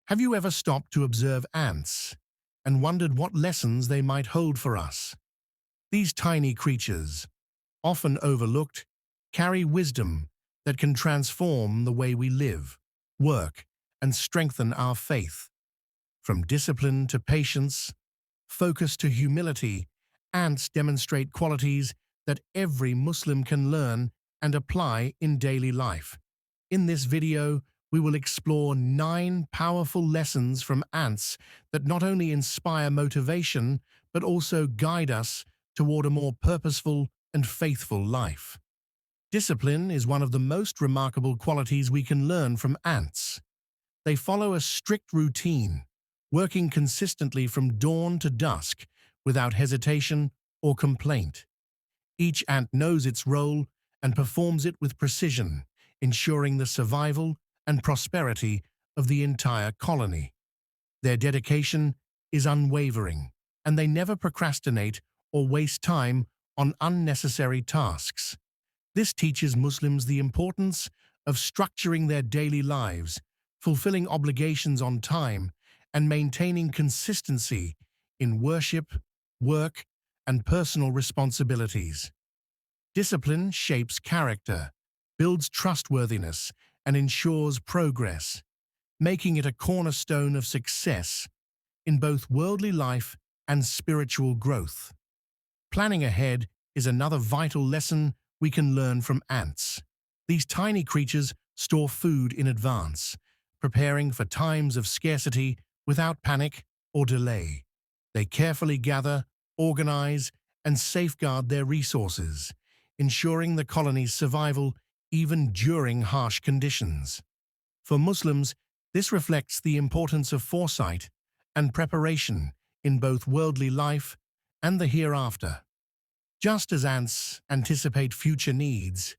Have you ever stopped to observe ants and wondered what lessons they might hold for us? These tiny creatures, often overlooked, carry wisdom that can transform the way we live, work, and strengthen our faith. From discipline to patience, focus to humility, ants demonstrate qualities that every Muslim can learn and apply in daily life. In this video, we will explore 9 powerful lessons from ants that not only inspire motivation, but also guide us toward a more purposeful and faithful life. Discipline is one of the most remarkable qualities we can learn from ants. They follow a strict routine, working consistently from dawn to dusk without hesitation or complaint. Each ant knows its role and performs it with precision, ensuring the survival and prosperity of the entire colony. Their dedication is unwavering, and they never procrastinate or waste time on unnecessary tasks. This teaches Muslims the importance of structuring their daily lives, fulfilling obligations on time, and maintaining consistency in worship, work, and personal responsibilities. Discipline shapes character, builds trustworthiness, and ensures progress, making it a cornerstone of success in both worldly life and spiritual growth. Planning ahead is another vital lesson we can learn from ants. These tiny creatures store food in advance, preparing for times of scarcity without panic or delay. They carefully gather, organize, and safeguard their resources, ensuring the colony's survival even during harsh conditions. For Muslims, this reflects the importance of foresight and preparation in both worldly life and the hereafter. Just as ants anticipate future needs,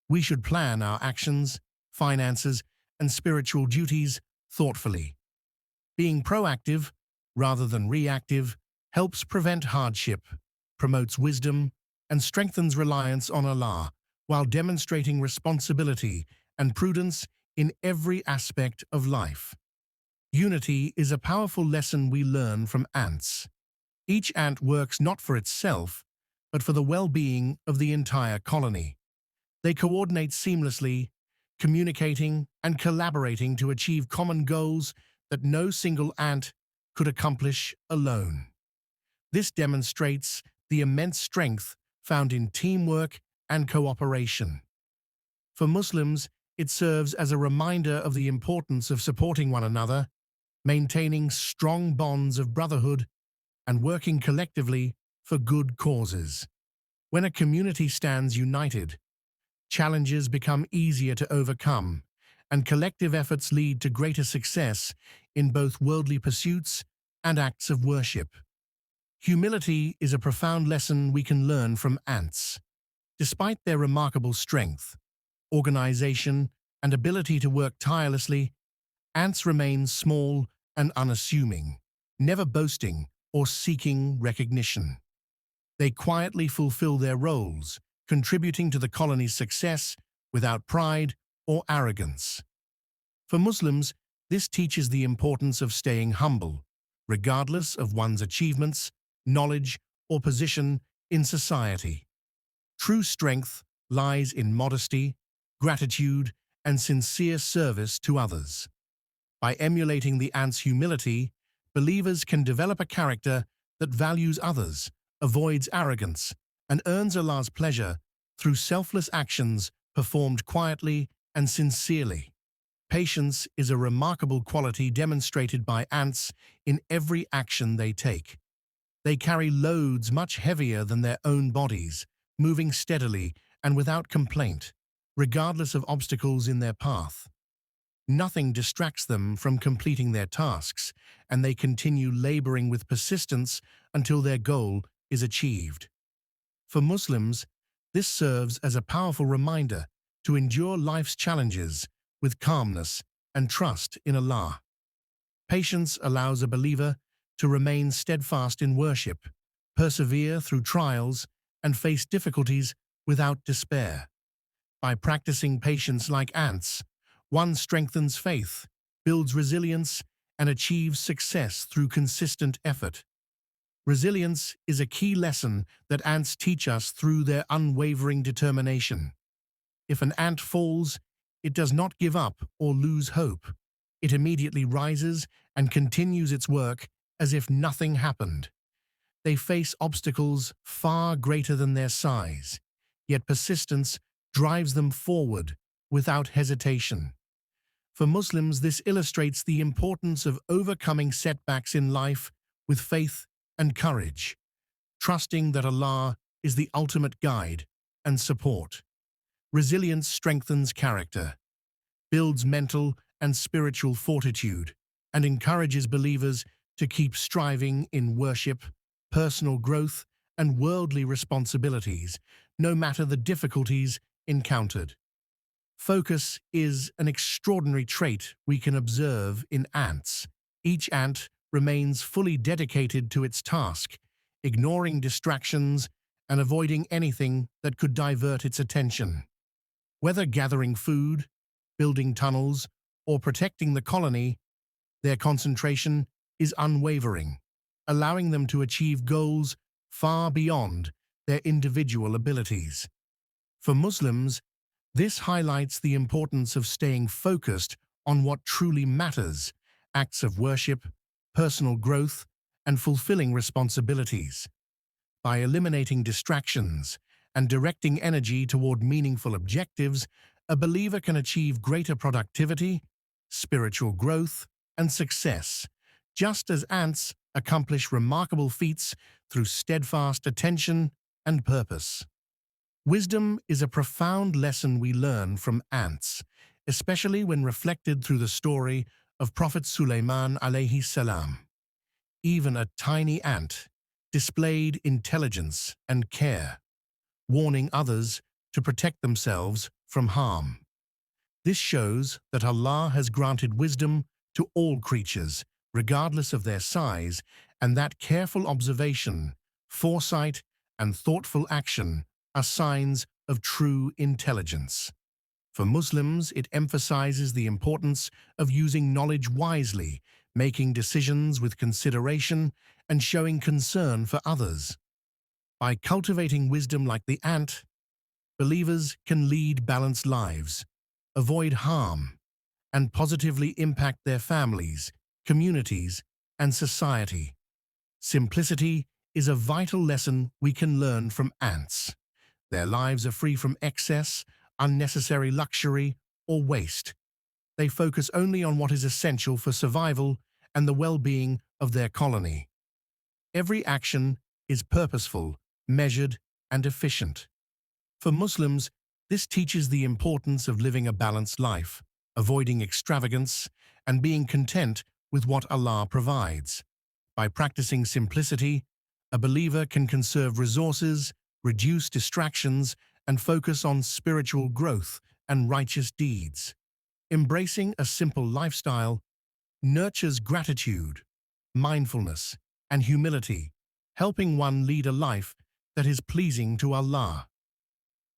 we should plan our actions, finances, and spiritual duties thoughtfully. Being proactive rather than reactive helps prevent hardship, promotes wisdom, and strengthens reliance on Allah, while demonstrating responsibility and prudence in every aspect of life. Unity is a powerful lesson we learn from ants. Each ant works not for itself, but for the well-being of the entire colony. They coordinate seamlessly, communicating and collaborating to achieve common goals that no single ant could accomplish alone. This demonstrates the immense strength found in teamwork and cooperation. For Muslims, it serves as a reminder of the importance of supporting one another, maintaining strong bonds of brotherhood, and working collectively for good causes. When a community stands united, challenges become easier to overcome, and collective efforts lead to greater success in both worldly pursuits and acts of worship. Humility is a profound lesson we can learn from ants. Despite their remarkable strength, organization, and ability to work tirelessly, ants remain small and unassuming, never boasting or seeking recognition. They quietly fulfill their roles, contributing to the colony's success without pride or arrogance. For Muslims, this teaches the importance of staying humble, regardless of one's achievements, knowledge, or position in society. True strength lies in modesty, gratitude, and sincere service to others. By emulating the ants' humility, believers can develop a character that values others, avoids arrogance, and earns Allah's pleasure through selfless actions performed quietly and sincerely. Patience is a remarkable quality demonstrated by ants in every action they take. They carry loads much heavier than their own bodies, moving steadily and without complaint, regardless of obstacles in their path. Nothing distracts them from completing their tasks, and they continue laboring with persistence until their goal is achieved. For Muslims, this serves as a powerful reminder to endure life's challenges with calmness and trust in Allah. Patience allows a believer to remain steadfast in worship, persevere through trials, and face difficulties without despair. By practicing patience like ants, one strengthens faith, builds resilience, and achieves success through consistent effort. Resilience is a key lesson that ants teach us through their unwavering determination. If an ant falls, it does not give up or lose hope. It immediately rises and continues its work as if nothing happened. They face obstacles far greater than their size, yet persistence drives them forward without hesitation. For Muslims, this illustrates the importance of overcoming setbacks in life with faith and courage, trusting that Allah is the ultimate guide and support. Resilience strengthens character, builds mental and spiritual fortitude, and encourages believers to keep striving in worship, personal growth, and worldly responsibilities, no matter the difficulties encountered. Focus is an extraordinary trait we can observe in ants. Each ant remains fully dedicated to its task, ignoring distractions and avoiding anything that could divert its attention. Whether gathering food, building tunnels, or protecting the colony, their concentration is unwavering, allowing them to achieve goals far beyond their individual abilities. For Muslims, this highlights the importance of staying focused on what truly matters: acts of worship, personal growth, and fulfilling responsibilities. By eliminating distractions and directing energy toward meaningful objectives, a believer can achieve greater productivity, spiritual growth, and success, just as ants accomplish remarkable feats through steadfast attention and purpose. Wisdom is a profound lesson we learn from ants, especially when reflected through the story of Prophet Sulayman Alaihi Salam. Even a tiny ant displayed intelligence and care, warning others to protect themselves from harm. This shows that Allah has granted wisdom to all creatures, regardless of their size, and that careful observation, foresight, and thoughtful action are signs of true intelligence. For Muslims, it emphasizes the importance of using knowledge wisely, making decisions with consideration, and showing concern for others. By cultivating wisdom like the ant, believers can lead balanced lives, avoid harm, and positively impact their families, communities, and society. Simplicity is a vital lesson we can learn from ants. Their lives are free from excess, unnecessary luxury, or waste. They focus only on what is essential for survival and the well-being of their colony. Every action is purposeful, measured, and efficient. For Muslims, this teaches the importance of living a balanced life, avoiding extravagance, and being content with what Allah provides. By practicing simplicity, a believer can conserve resources, reduce distractions, and focus on spiritual growth and righteous deeds. Embracing a simple lifestyle nurtures gratitude, mindfulness, and humility, helping one lead a life that is pleasing to Allah.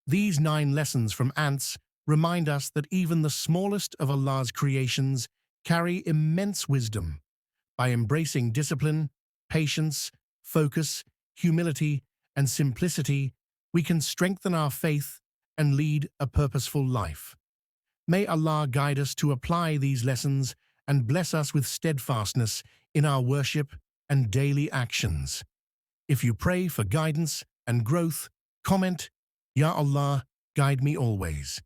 These 9 lessons from ants remind us that even the smallest of Allah's creations carry immense wisdom. By embracing discipline, patience, focus, humility, and simplicity, we can strengthen our faith and lead a purposeful life. May Allah guide us to apply these lessons and bless us with steadfastness in our worship and daily actions. If you pray for guidance and growth, comment, "Ya Allah, guide me always."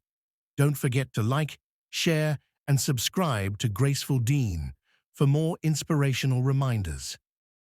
Don't forget to like, share, and subscribe to Graceful Deen for more inspirational reminders.